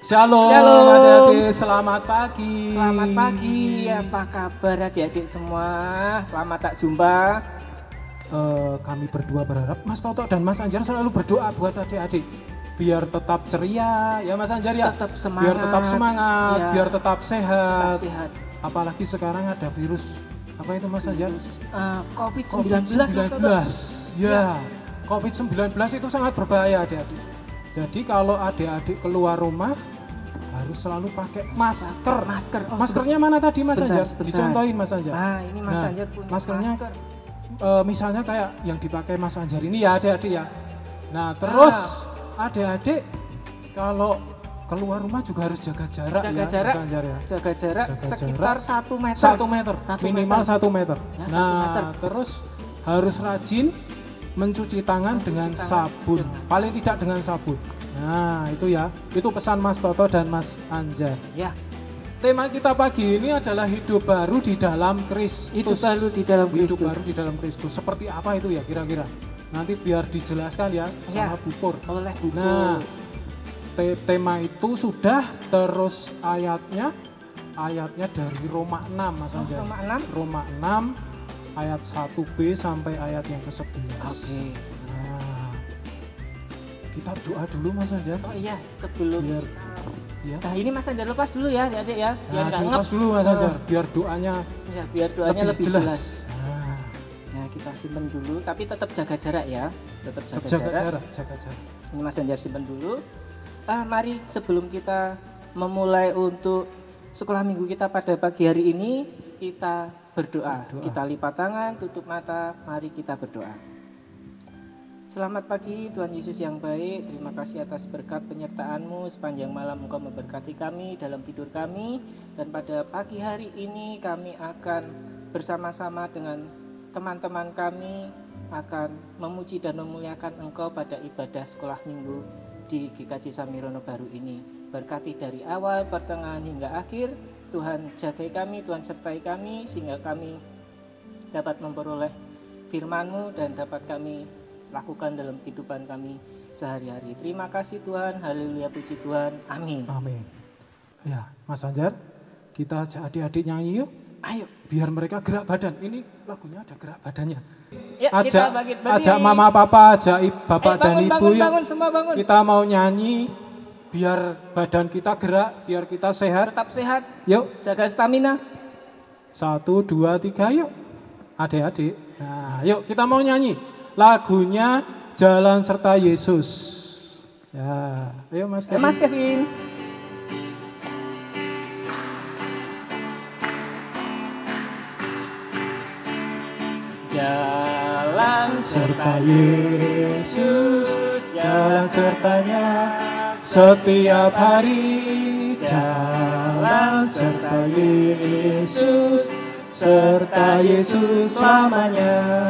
Shalom, Shalom. adik-adik, selamat pagi. Selamat pagi, apa kabar adik-adik semua? Lama tak jumpa. Kami berdua berharap Mas Toto dan Mas Anjar selalu berdoa buat adik-adik. Biar tetap ceria, ya Mas Anjar ya? Tetap semangat. Biar tetap semangat, Ya. biar tetap sehat. Tetap sehat. Apalagi sekarang ada virus, apa itu Mas Anjar? COVID-19 Mas Toto. Ya, COVID-19 itu sangat berbahaya adik-adik. Jadi kalau adik-adik keluar rumah harus selalu pakai masker. Maskernya mana tadi Mas Anjar? Dicontohin Mas Anjar. Nah, ini Mas Nah, Anjar punya maskernya masker. misalnya kayak yang dipakai Mas Anjar ini ya adik-adik ya. Nah terus adik-adik kalau keluar rumah juga harus jaga jarak Jaga ya jarak. Mas Anjar ya. Jaga jarak Jaga sekitar jarak. 1 meter. 1 meter, 1 minimal meter. 1 meter. Ya, 1 Nah meter. terus harus rajin mencuci tangan dengan tangan sabun, paling tidak dengan sabun. Nah itu ya, itu pesan Mas Toto dan Mas Anjar. Ya, Tema kita pagi ini adalah hidup baru di dalam Kristus. itu baru di dalam Hidup Kristus. baru di dalam Kristus. Seperti apa itu ya kira-kira? Nanti biar dijelaskan ya sama Ya. Bu Pur. Oleh buku. Nah, tema itu sudah, terus ayatnya dari Roma 6 Mas Anjar. Roma 6? Roma 6 ayat 1b sampai ayat yang ke-11. Oke. Nah, kita doa dulu Mas Anjar. Oh iya, sebelum Biar ya. Nah, ini Mas Anjar lepas dulu ya, adik ya. Biar Nah, nggak dilepas ngep. dulu Mas Anjar, biar doanya Ya, biar doanya lebih jelas. Nah, Nah, kita simpen dulu, tapi tetap jaga jarak ya. Tetap jaga, jaga jarak. jarak. Ini Mas Anjar simpen dulu. Mari sebelum kita memulai untuk sekolah minggu kita pada pagi hari ini, kita berdoa. Kita lipat tangan, tutup mata, mari kita berdoa. Selamat pagi Tuhan Yesus yang baik, terima kasih atas berkat penyertaan-Mu sepanjang malam Engkau memberkati kami dalam tidur kami. Dan pada pagi hari ini kami akan bersama-sama dengan teman-teman kami akan memuji dan memuliakan Engkau pada ibadah sekolah minggu di GKJ Samirono Baru ini. Berkati dari awal, pertengahan hingga akhir, Tuhan jagai kami, Tuhan sertai kami sehingga kami dapat memperoleh firman-Mu dan dapat kami lakukan dalam kehidupan kami sehari-hari. Terima kasih Tuhan, haleluya, puji Tuhan, amin. Amin. Ya, Mas Anjar, kita ajak adik-adik nyanyi yuk. Ayo, Biar mereka gerak badan. Ini lagunya ada gerak badannya. ya, kita bangkit berdiri. Ajak mama, papa, ajak bapak Ayo, dan bangun, ibu bangun, yuk. bangun, semua bangun. Kita mau nyanyi biar badan kita gerak, biar kita sehat. Tetap sehat, Yuk, jaga stamina. 1, 2, 3, yuk. Adik-adik. Nah, yuk kita mau nyanyi. Lagunya Jalan Serta Yesus. Ya, ayo Mas Kevin. Mas Kevin. Jalan Serta Yesus, jalan sertanya setiap hari. Jalan serta Yesus, serta Yesus selamanya.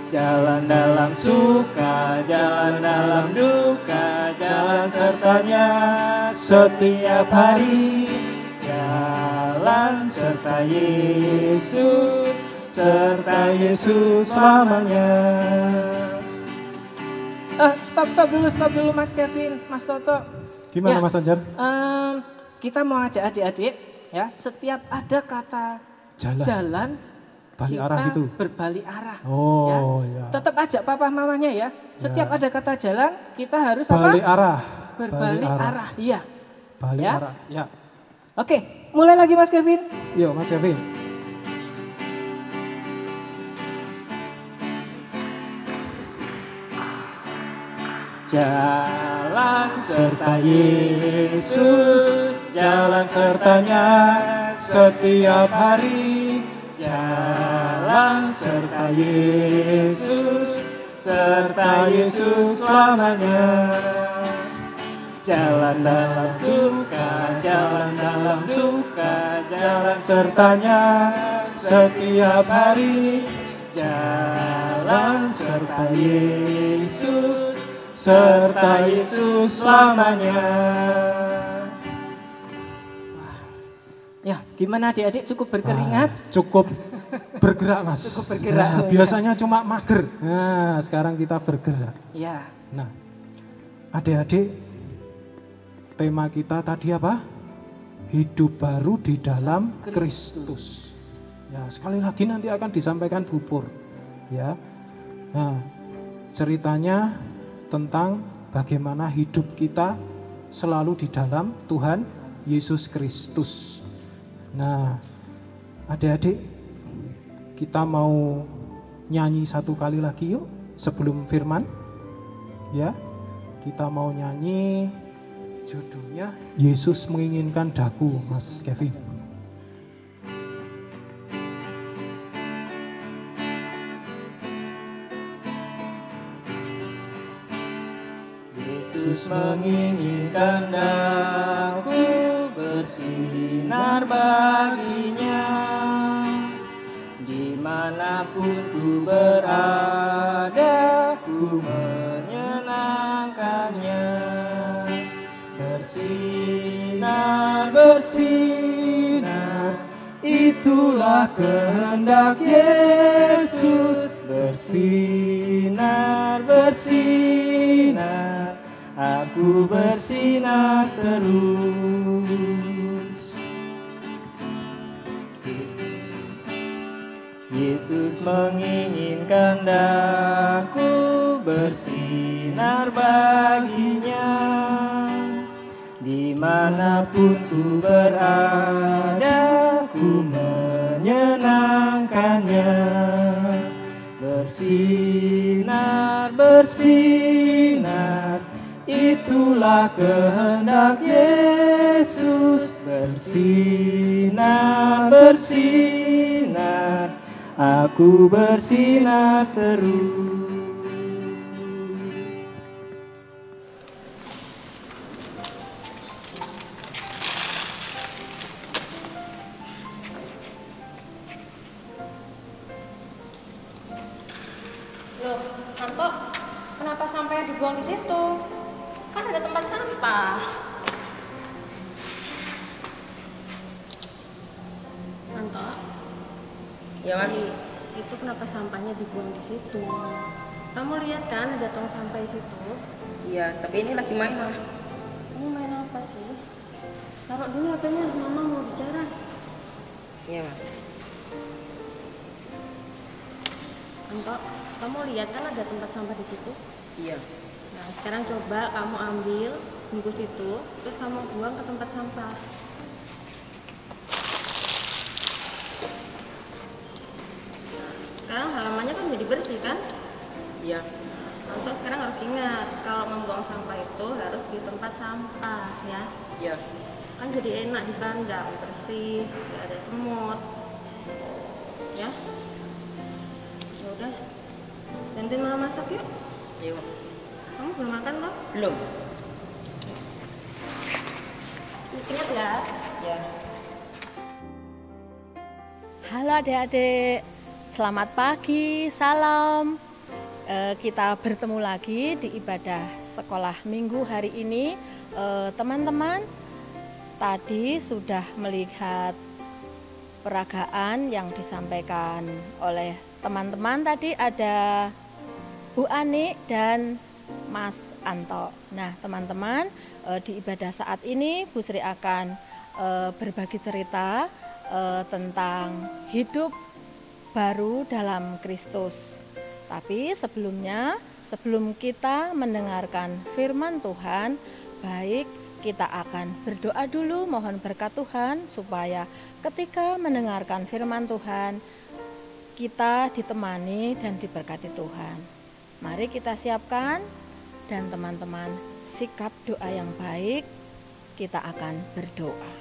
Jalan dalam suka, jalan dalam duka, jalan sertanya Setiap hari jalan serta Yesus, serta Yesus selamanya. Stop dulu Mas Kevin, Mas Toto. Gimana Ya. Mas Anjar? Kita mau ajak adik-adik ya, setiap ada kata jalan Balik kita arah gitu. berbalik arah. Oh ya. Tetap ajak papa mamanya ya. Setiap ada kata jalan, kita harus Balik apa? arah. Berbalik arah. Iya. Balik Ya. arah. Ya. Oke, mulai lagi Mas Kevin. Yuk Mas Kevin. Jalan Serta Yesus, jalan sertanya setiap hari. Jalan serta Yesus, serta Yesus selamanya. Jalan dalam suka, jalan dalam suka, jalan sertanya setiap hari. Jalan serta Yesus, serta Yesus selamanya. Ya, gimana adik-adik, cukup berkeringat? Cukup bergerak Mas. Cukup bergerak. Nah, biasanya cuma mager. Nah, sekarang kita bergerak. Ya, Nah, adik-adik tema kita tadi apa? Hidup baru di dalam Kristus. Ya, sekali lagi nanti akan disampaikan Bu Pur. Ya. Nah, ceritanya tentang bagaimana hidup kita selalu di dalam Tuhan Yesus Kristus. Nah, adik-adik, kita mau nyanyi satu kali lagi yuk sebelum firman. Ya, kita mau nyanyi judulnya Yesus Menginginkan Daku, Mas Kevin. Yesus menginginkan daku bersinar baginya, dimanapun ku berada, ku menyenangkannya. Bersinar, bersinar, itulah kehendak Yesus. Bersinar, bersinar, aku bersinar terus. Yesus menginginkan daku bersinar baginya, dimanapun ku berada, ku menyenangkannya. Bersinar, bersinar, itulah kehendak Yesus. Bersinar, bersinar, aku bersinar terus. Loh, Anto, kenapa sampai dibuang di situ? Kan ada tempat sampah. Anto, Ya, Mas. itu kenapa sampahnya dibuang di situ? Kamu lihat kan ada tong sampah di situ? Iya, tapi ini lagi main, Mas. Kamu main apa sih? Taruh dulu HP-nya, Mama mau bicara. Iya, Mas. Anto, kamu lihat kan ada tempat sampah di situ? Iya. Nah, sekarang coba kamu ambil bungkus itu, terus kamu buang ke tempat sampah. Sekarang halamannya kan jadi bersih kan? Iya. Untuk sekarang harus ingat kalau membuang sampah itu harus di tempat sampah ya. Iya. Kan jadi enak dipandang, bersih, nggak ada semut. Ya. Ya udah. Bantuin Mama masak yuk. Iya, Mas. Kamu belum makan loh? Belum. Ingat ya. Ya. Halo adik-adik, selamat pagi, salam. Kita bertemu lagi di ibadah sekolah minggu hari ini. Teman-teman, tadi sudah melihat peragaan yang disampaikan oleh teman-teman. Tadi ada Bu Ani dan Mas Anto. Nah teman-teman, di ibadah saat ini Bu Sri akan berbagi cerita tentang hidup baru dalam Kristus. Tapi sebelumnya, sebelum kita mendengarkan firman Tuhan, baik kita akan berdoa dulu, mohon berkat Tuhan supaya ketika mendengarkan firman Tuhan kita ditemani dan diberkati Tuhan. Mari kita siapkan dan teman-teman sikap doa yang baik, kita akan berdoa.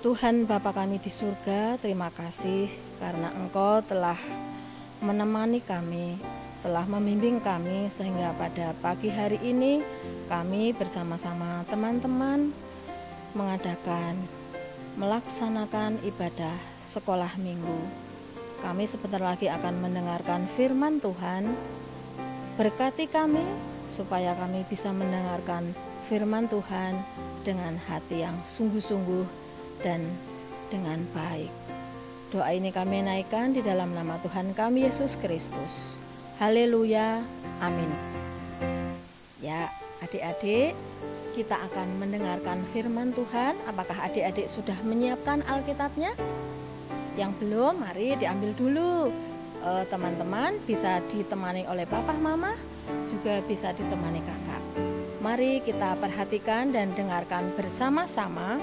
Tuhan Bapa kami di surga, terima kasih karena Engkau telah menemani kami, telah membimbing kami sehingga pada pagi hari ini kami bersama-sama teman-teman melaksanakan ibadah sekolah minggu. Kami sebentar lagi akan mendengarkan firman Tuhan. Berkati kami supaya kami bisa mendengarkan firman Tuhan dengan hati yang sungguh-sungguh dan dengan baik. Doa ini kami naikkan di dalam nama Tuhan kami Yesus Kristus. Haleluya, amin. Ya, adik-adik, kita akan mendengarkan firman Tuhan. Apakah adik-adik sudah menyiapkan Alkitabnya? Yang belum, mari diambil dulu. Teman-teman bisa ditemani oleh papa mama, juga bisa ditemani kakak. Mari kita perhatikan dan dengarkan bersama-sama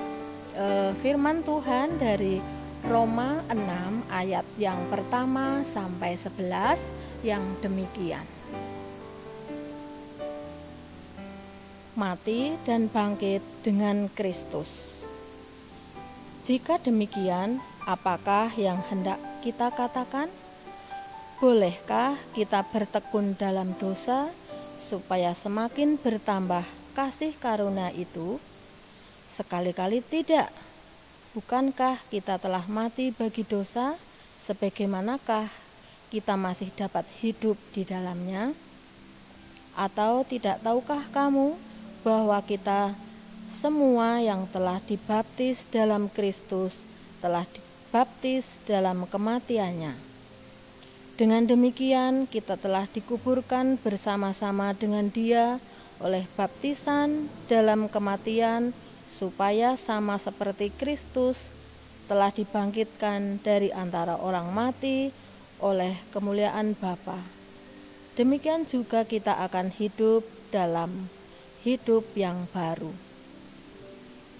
firman Tuhan dari Roma 6 ayat yang pertama sampai 11 yang demikian. Mati dan bangkit dengan Kristus. Jika demikian, apakah yang hendak kita katakan? Bolehkah kita bertekun dalam dosa supaya semakin bertambah kasih karunia itu? Sekali-kali tidak. Bukankah kita telah mati bagi dosa, sebagaimanakah kita masih dapat hidup di dalamnya? Atau tidak tahukah kamu bahwa kita semua yang telah dibaptis dalam Kristus telah dibaptis dalam kematiannya. Dengan demikian kita telah dikuburkan bersama-sama dengan Dia oleh baptisan dalam kematian, supaya sama seperti Kristus telah dibangkitkan dari antara orang mati oleh kemuliaan Bapa. Demikian juga kita akan hidup dalam hidup yang baru.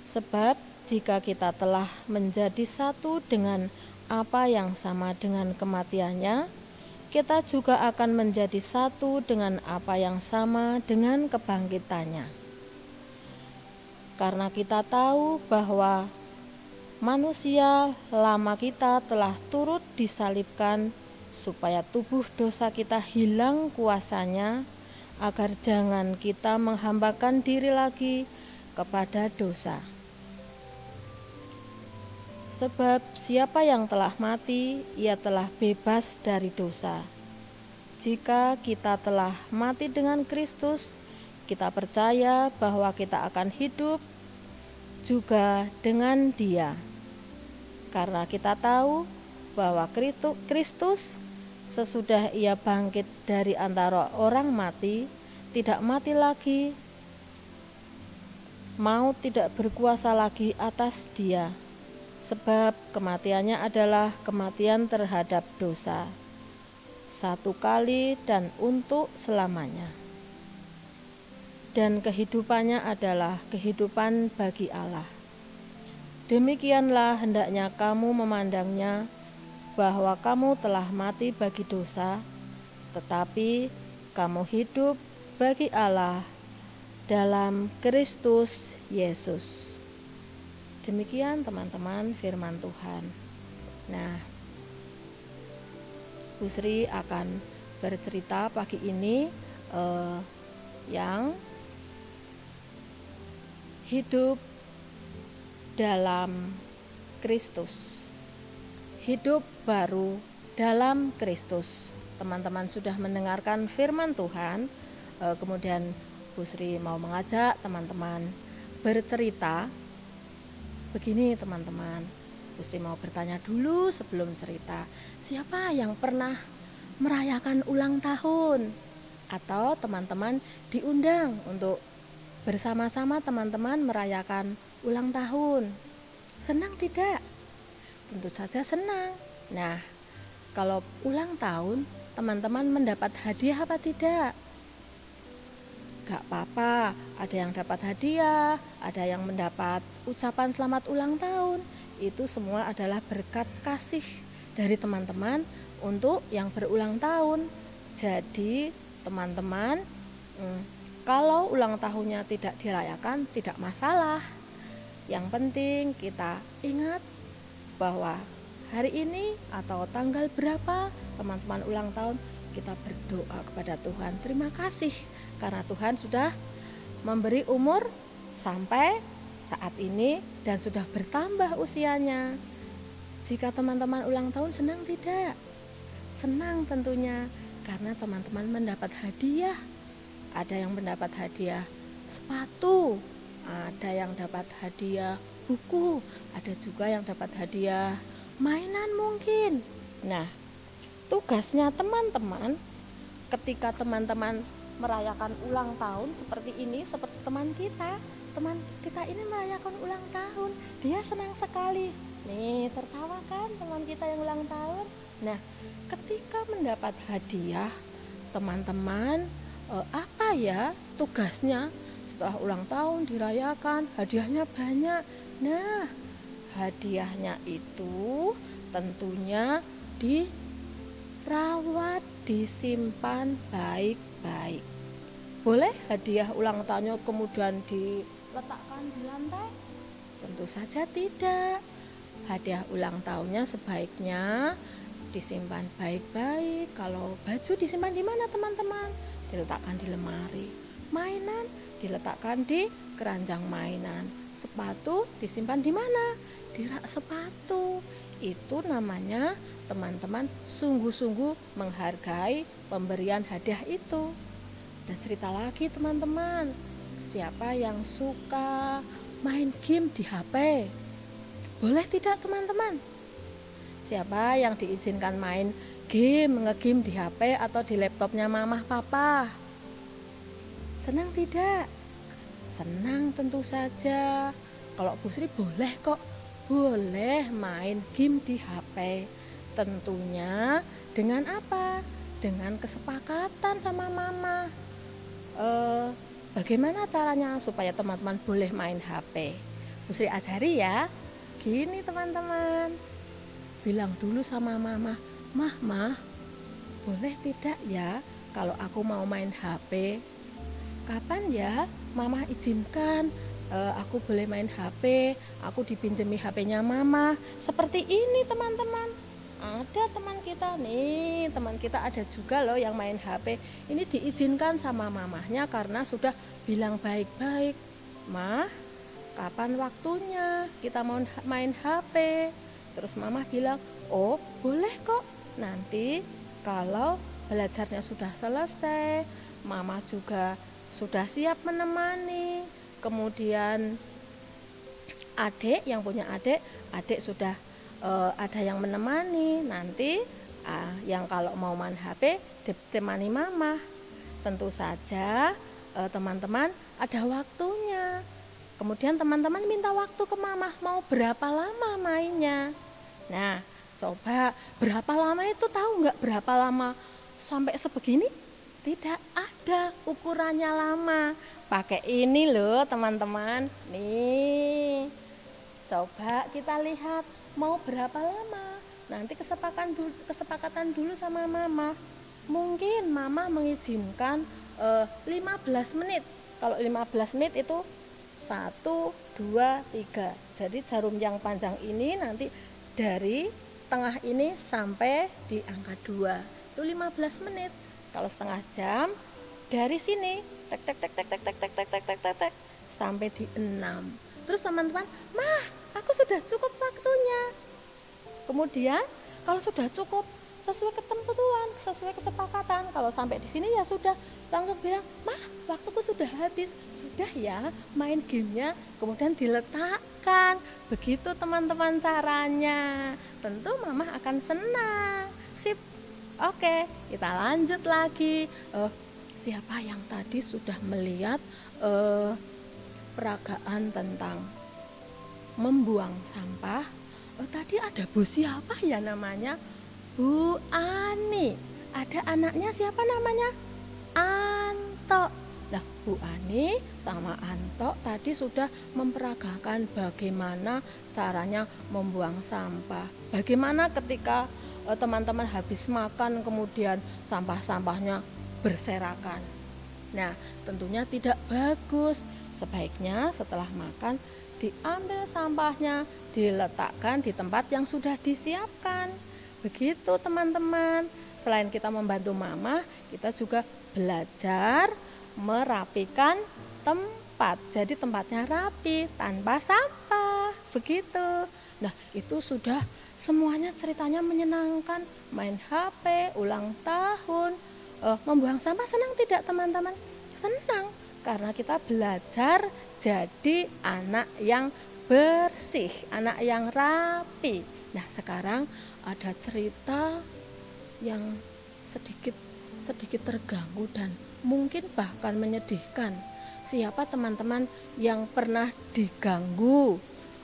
Sebab jika kita telah menjadi satu dengan apa yang sama dengan kematiannya, kita juga akan menjadi satu dengan apa yang sama dengan kebangkitannya. Karena kita tahu bahwa manusia lama kita telah turut disalibkan supaya tubuh dosa kita hilang kuasanya, agar jangan kita menghambakan diri lagi kepada dosa. Sebab siapa yang telah mati, ia telah bebas dari dosa. Jika kita telah mati dengan Kristus, kita percaya bahwa kita akan hidup juga dengan Dia. Karena kita tahu bahwa Kristus sesudah Ia bangkit dari antara orang mati, tidak mati lagi, maut tidak berkuasa lagi atas Dia, sebab kematiannya adalah kematian terhadap dosa, satu kali dan untuk selamanya. Dan kehidupannya adalah kehidupan bagi Allah. Demikianlah hendaknya kamu memandangnya, bahwa kamu telah mati bagi dosa, tetapi kamu hidup bagi Allah dalam Kristus Yesus. Demikian teman-teman firman Tuhan. Nah, Bu Sri akan bercerita pagi ini yang hidup dalam Kristus. Hidup baru dalam Kristus. Teman-teman sudah mendengarkan firman Tuhan, kemudian Bu Sri mau mengajak teman-teman bercerita. Begini teman-teman, Bu Sri mau bertanya dulu sebelum cerita. Siapa yang pernah merayakan ulang tahun? Atau teman-teman diundang untuk bersama-sama teman-teman merayakan ulang tahun? Senang tidak? Tentu saja senang. Nah, kalau ulang tahun, teman-teman mendapat hadiah apa tidak? Gak apa-apa, ada yang dapat hadiah, ada yang mendapat ucapan selamat ulang tahun. Itu semua adalah berkat kasih dari teman-teman untuk yang berulang tahun. Jadi, teman-teman, kalau ulang tahunnya tidak dirayakan, tidak masalah. Yang penting kita ingat bahwa hari ini atau tanggal berapa teman-teman ulang tahun, kita berdoa kepada Tuhan. Terima kasih karena Tuhan sudah memberi umur sampai saat ini dan sudah bertambah usianya. Jika teman-teman ulang tahun, senang tidak? Senang tentunya, karena teman-teman mendapat hadiah. Ada yang mendapat hadiah sepatu, ada yang dapat hadiah buku, ada juga yang dapat hadiah mainan mungkin. Nah, tugasnya teman-teman ketika teman-teman merayakan ulang tahun seperti ini, seperti teman kita ini merayakan ulang tahun, dia senang sekali. Nih, tertawa kan teman kita yang ulang tahun. Nah, ketika mendapat hadiah, teman-teman apa ya tugasnya setelah ulang tahun dirayakan, hadiahnya banyak. Nah, hadiahnya itu tentunya dirawat, disimpan baik-baik. Boleh hadiah ulang tahunnya kemudian diletakkan di lantai? Tentu saja tidak. Hadiah ulang tahunnya sebaiknya disimpan baik-baik. Kalau baju disimpan di mana teman-teman? Diletakkan di lemari. Mainan diletakkan di keranjang mainan. Sepatu disimpan di mana? Di rak sepatu. Itu namanya teman-teman sungguh-sungguh menghargai pemberian hadiah itu. Dan cerita lagi teman-teman, siapa yang suka main game di HP? Boleh tidak teman-teman? Siapa yang diizinkan main game, nge-game di HP atau di laptopnya mama papa? Senang tidak? Senang tentu saja. Kalau Bu Sri boleh kok, boleh main game di HP. Tentunya dengan apa? Dengan kesepakatan sama mama. Bagaimana caranya supaya teman-teman boleh main HP? Bu Sri ajari ya. Gini teman-teman, bilang dulu sama mama, Mah, boleh tidak ya kalau aku mau main HP? Kapan ya mama izinkan aku boleh main HP, aku dipinjemi HP-nya mama? Seperti ini teman-teman. Ada teman kita nih, teman kita ada juga loh yang main HP. Ini diizinkan sama mamahnya karena sudah bilang baik-baik, Mah, kapan waktunya kita mau main HP? Terus mama bilang, oh boleh kok, nanti kalau belajarnya sudah selesai, mama juga sudah siap menemani. Kemudian adik yang punya adik sudah ada yang menemani. Nanti yang kalau mau main HP ditemani mama. Tentu saja teman-teman ada waktunya. Kemudian teman-teman minta waktu ke mama, mau berapa lama mainnya. Nah, coba berapa lama itu tahu nggak berapa lama? Sampai sebegini? Tidak ada ukurannya lama. Pakai ini loh teman-teman. Nih, coba kita lihat mau berapa lama. Nanti kesepakatan dulu sama mama. Mungkin mama mengizinkan 15 menit. Kalau 15 menit itu 1, 2, 3. Jadi jarum yang panjang ini nanti dari tengah ini sampai di angka 2. Itu 15 menit. Kalau setengah jam dari sini tek sampai di 6. Terus teman-teman, Mah, aku sudah cukup waktunya. Kemudian kalau sudah cukup sesuai ketentuan, sesuai kesepakatan, kalau sampai di sini ya sudah, langsung bilang, Mah, waktuku sudah habis. Sudah ya main gamenya, kemudian diletakkan. Begitu teman-teman caranya. Tentu mama akan senang. Sip. Oke, kita lanjut lagi. Siapa yang tadi sudah melihat peragaan tentang membuang sampah? Tadi ada Bu siapa ya namanya? Bu Ani. Ada anaknya siapa namanya? Anto. Nah, Bu Ani sama Anto tadi sudah memperagakan bagaimana caranya membuang sampah. Bagaimana ketika teman-teman habis makan kemudian sampah-sampahnya berserakan. Nah, tentunya tidak bagus. Sebaiknya setelah makan diambil sampahnya, diletakkan di tempat yang sudah disiapkan. Begitu teman-teman. Selain kita membantu mama, kita juga belajar merapikan tempat. Jadi tempatnya rapi, tanpa sampah. Begitu. Nah, itu sudah semuanya ceritanya menyenangkan. Main HP, ulang tahun, membuang sampah. Senang tidak teman-teman? Senang, karena kita belajar jadi anak yang bersih, anak yang rapi. Nah, sekarang ada cerita yang sedikit terganggu dan mungkin bahkan menyedihkan. Siapa teman-teman yang pernah diganggu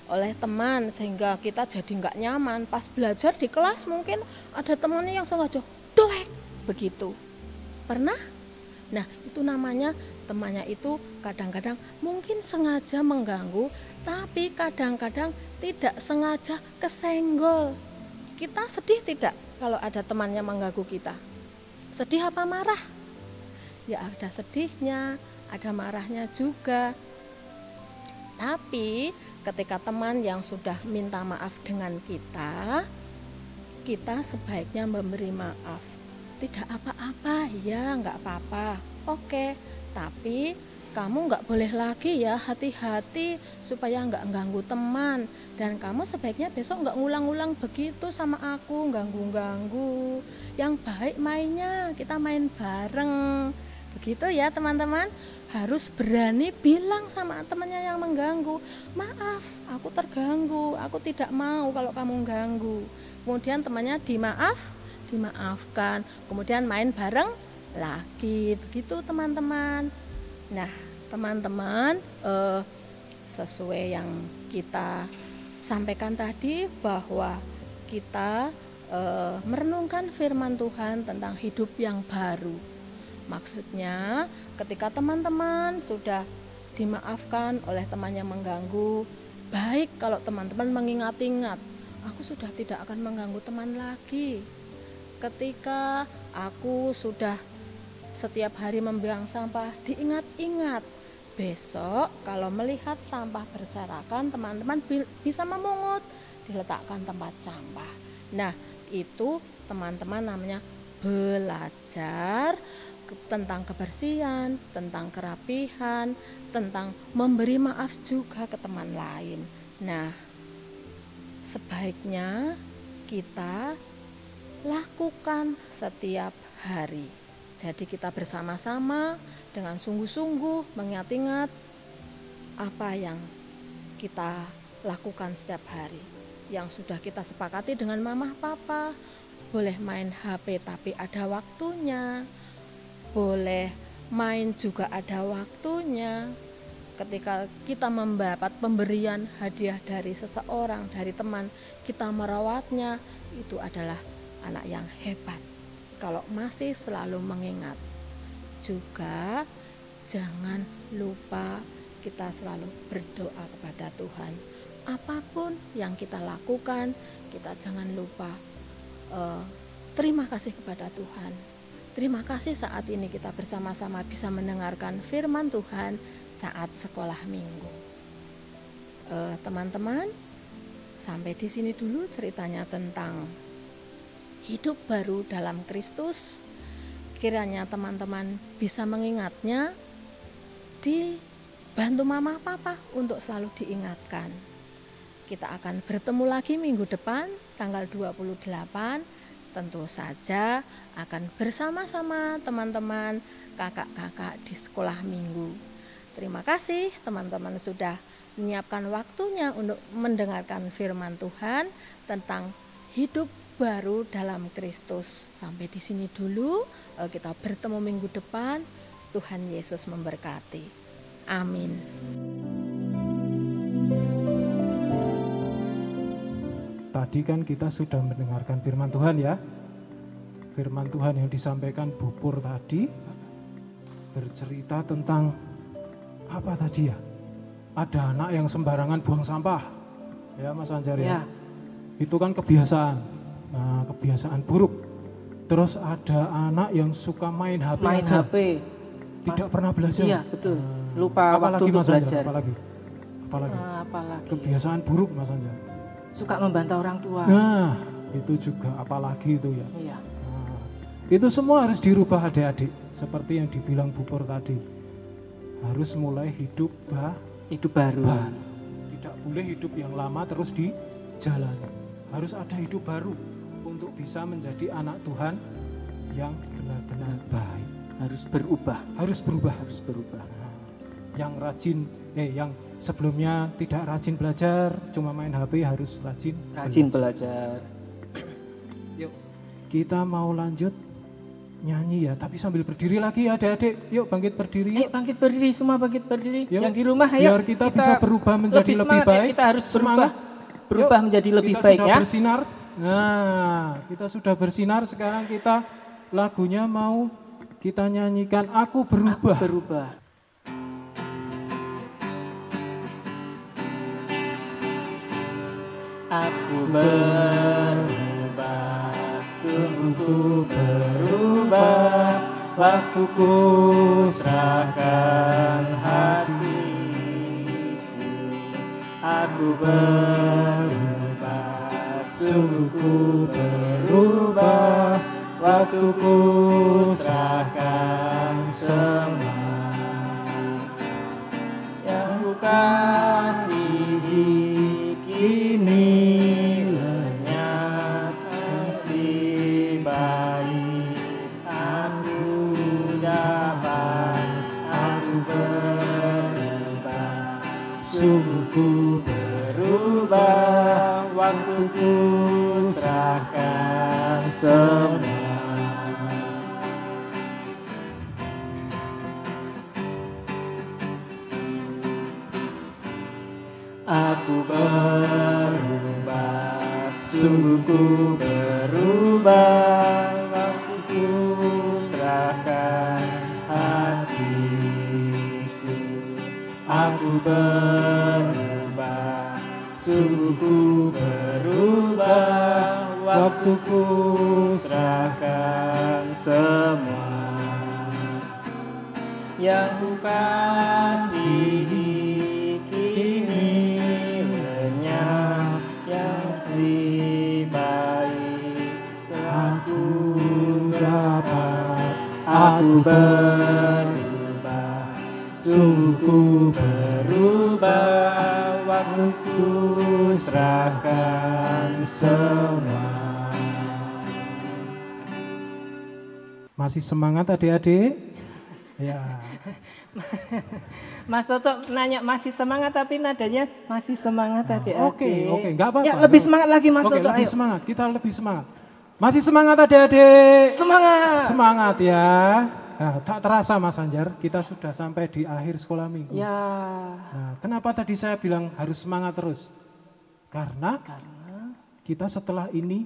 oleh teman sehingga kita jadi nggak nyaman pas belajar di kelas, mungkin ada temannya yang sengaja doek begitu, pernah? Nah itu namanya temannya itu kadang-kadang mungkin sengaja mengganggu, tapi kadang-kadang tidak sengaja kesenggol. Kita sedih tidak kalau ada temannya mengganggu kita? Sedih apa marah? Ya ada sedihnya, ada marahnya juga. Tapi ketika teman yang sudah minta maaf dengan kita sebaiknya memberi maaf. Tidak apa-apa, ya nggak apa-apa. Oke, tapi kamu nggak boleh lagi ya, hati-hati supaya nggak ganggu teman. Dan kamu sebaiknya besok nggak ngulang-ngulang begitu sama aku, ganggu-ganggu. Yang baik mainnya, kita main bareng. Begitu ya teman-teman, harus berani bilang sama temannya yang mengganggu, maaf aku terganggu, aku tidak mau kalau kamu ganggu. Kemudian temannya dimaafkan, kemudian main bareng lagi, begitu teman-teman. Nah teman-teman, sesuai yang kita sampaikan tadi bahwa kita merenungkan firman Tuhan tentang hidup yang baru. Maksudnya ketika teman-teman sudah dimaafkan oleh teman yang mengganggu, baik kalau teman-teman mengingat-ingat, aku sudah tidak akan mengganggu teman lagi. Ketika aku sudah setiap hari membuang sampah, diingat-ingat, besok kalau melihat sampah berserakan, teman-teman bisa memungut, diletakkan tempat sampah. Nah itu teman-teman namanya belajar tentang kebersihan, tentang kerapihan, tentang memberi maaf juga ke teman lain. Nah, sebaiknya kita lakukan setiap hari. Jadi kita bersama-sama dengan sungguh-sungguh mengingat-ingat apa yang kita lakukan setiap hari. Yang sudah kita sepakati dengan mama papa, boleh main HP tapi ada waktunya. Boleh main juga ada waktunya. Ketika kita mendapat pemberian hadiah dari seseorang, dari teman, kita merawatnya, itu adalah anak yang hebat. Kalau masih selalu mengingat. Juga jangan lupa kita selalu berdoa kepada Tuhan. Apapun yang kita lakukan, kita jangan lupa terima kasih kepada Tuhan. Terima kasih saat ini kita bersama-sama bisa mendengarkan firman Tuhan saat sekolah minggu. Teman-teman, sampai di sini dulu ceritanya tentang hidup baru dalam Kristus. Kiranya teman-teman bisa mengingatnya, dibantu mama papa untuk selalu diingatkan. Kita akan bertemu lagi minggu depan tanggal 28. Tentu saja akan bersama-sama teman-teman kakak-kakak di sekolah minggu. Terima kasih teman-teman sudah menyiapkan waktunya untuk mendengarkan firman Tuhan tentang hidup baru dalam Kristus. Sampai di sini dulu, kita bertemu minggu depan. Tuhan Yesus memberkati. Amin. Tadi kan kita sudah mendengarkan firman Tuhan ya. Firman Tuhan yang disampaikan Bu Pur tadi bercerita tentang apa tadi ya? Ada anak yang sembarangan buang sampah. Ya Mas Anjar ya. Itu kan kebiasaan. Nah, kebiasaan buruk. Terus ada anak yang suka main HP aja. Tidak pernah belajar. Iya, betul. Lupa waktu untuk belajar. Apalagi? Kebiasaan buruk Mas Anjar. Suka membantah orang tua. Nah, itu juga apalagi itu ya. Iya. Nah, itu semua harus dirubah adik-adik. Seperti yang dibilang Bu Pur tadi. Harus mulai hidup baru. Tidak boleh hidup yang lama terus dijalani. Harus ada hidup baru untuk bisa menjadi anak Tuhan yang benar-benar baik. Harus berubah. Nah, yang rajin, yang sebelumnya tidak rajin belajar, cuma main HP, harus rajin belajar. Yuk, kita mau lanjut nyanyi ya, tapi sambil berdiri lagi ya adik-adik. Yuk bangkit berdiri. Ayo bangkit berdiri, semua bangkit berdiri. Yuk, Yang di rumah ayo. biar kita bisa berubah menjadi lebih semangat, baik. Kita harus Semangat. berubah Yuk, menjadi lebih kita baik sudah ya. bersinar. Nah, kita sudah bersinar, sekarang kita lagunya mau kita nyanyikan Aku Berubah. Aku berubah. Aku berubah, sungguh berubah, waktuku serahkan hatiku. Aku berubah, sungguh berubah, waktuku serahkan semua. Yang ku kasihi kini lenyap lebih baik. Aku dapat, aku berubah, sungguh berubah, waktuku serahkan semua. Aku berubah, sungguh berubah, waktuku serahkan hatiku. Aku berubah, sungguh berubah, waktuku serahkan semua. Yang ku kasihi kini lenyap, yang lebih baik aku dapat. Aku berubah, sungguh berubah, waktuku serahkan semua. Masih semangat adik-adik? Ya. Mas Toto nanya masih semangat tapi nadanya masih semangat aja. Oke, enggak apa-apa. Ya, lebih semangat lagi Mas Oke, Toto. lebih Ayo. semangat. Kita lebih semangat. Masih semangat adik-adik? Semangat. Semangat ya. Nah, tak terasa Mas Anjar, kita sudah sampai di akhir sekolah minggu. Ya. Nah, kenapa tadi saya bilang harus semangat terus? Karena kita setelah ini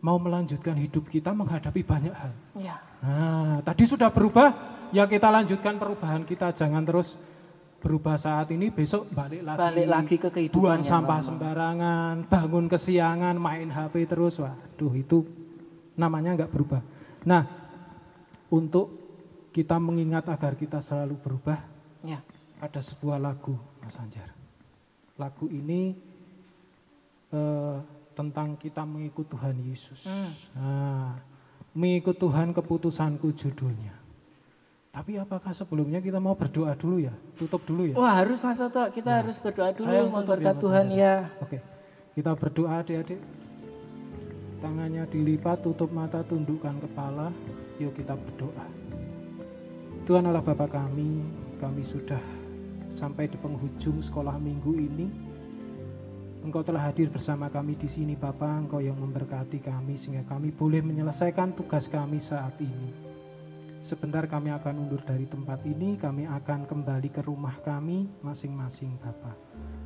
mau melanjutkan hidup kita menghadapi banyak hal. Ya. Nah, tadi sudah berubah, ya kita lanjutkan perubahan kita. Jangan terus berubah saat ini, besok balik lagi ke kehidupan. Buang sampah sembarangan, bangun kesiangan, main HP terus. Waduh, itu namanya nggak berubah. Nah, untuk kita mengingat agar kita selalu berubah, Ya. ada sebuah lagu, Mas Anjar. Lagu ini tentang kita mengikut Tuhan Yesus. Nah, mengikut Tuhan keputusanku judulnya. Tapi apakah sebelumnya kita mau berdoa dulu ya? Tutup dulu ya? Wah, harus Mas Toto, kita harus berdoa dulu Saya yang tutup memberkat Mas Tuhan Anjar. ya. Oke, kita berdoa adik-adik. Tangannya dilipat, tutup mata, tundukkan kepala. Yuk kita berdoa. Tuhan Allah Bapa kami sudah sampai di penghujung sekolah minggu ini. Engkau telah hadir bersama kami di sini Bapa, Engkau yang memberkati kami sehingga kami boleh menyelesaikan tugas kami saat ini. Sebentar kami akan undur dari tempat ini, kami akan kembali ke rumah kami masing-masing Bapa.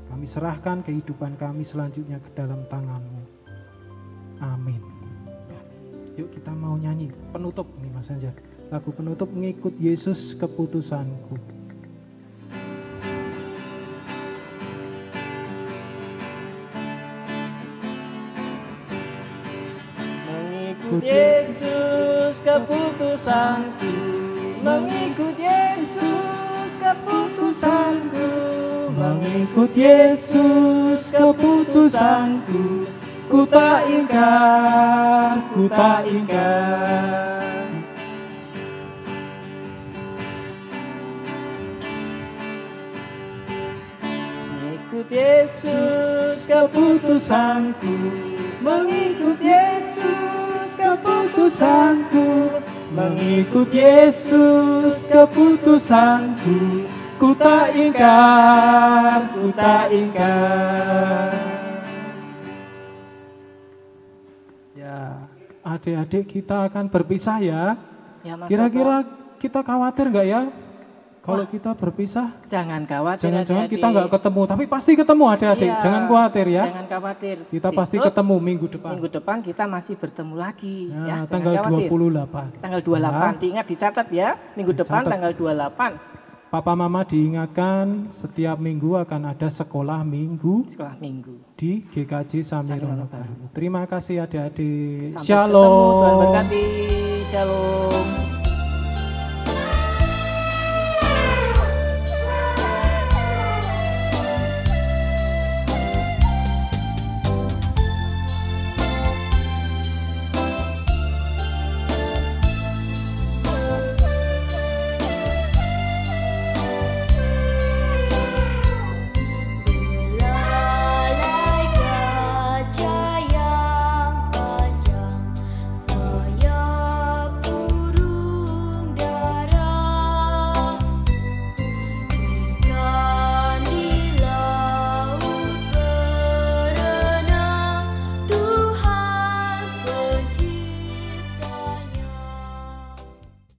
Kami serahkan kehidupan kami selanjutnya ke dalam tangan-Mu. Amin. Yuk kita mau nyanyi penutup nih Mas Anjar. Lagu penutup mengikut Yesus keputusanku. Mengikut Yesus keputusanku, mengikut Yesus keputusanku, Mengikut Yesus keputusanku, ku tak ingkar, ku tak ingkar. mengikut Yesus keputusanku, mengikut Yesus keputusanku, Mengikut Yesus keputusanku, ku tak ingkar, ku tak ingkar. Ya, adik-adik kita akan berpisah ya. Ya, Mas Kira-kira kita khawatir nggak ya kalau kita berpisah? Jangan khawatir. Jangan-jangan adik-adik. kita nggak ketemu, tapi pasti ketemu adik-adik. Iya, Jangan khawatir ya. Jangan khawatir. Kita pasti Besok, ketemu minggu depan. Minggu depan kita masih bertemu lagi. Nah, Ya, jangan tanggal khawatir. 28. Tanggal 28. Diingat dicatat ya. Minggu depan Dicatat. tanggal 28. Papa Mama diingatkan setiap minggu akan ada sekolah minggu Sekolah minggu. di GKJ Samirono Baru. Terima kasih adik-adik. Sampai Shalom. ketemu. Tuhan berkati. Shalom.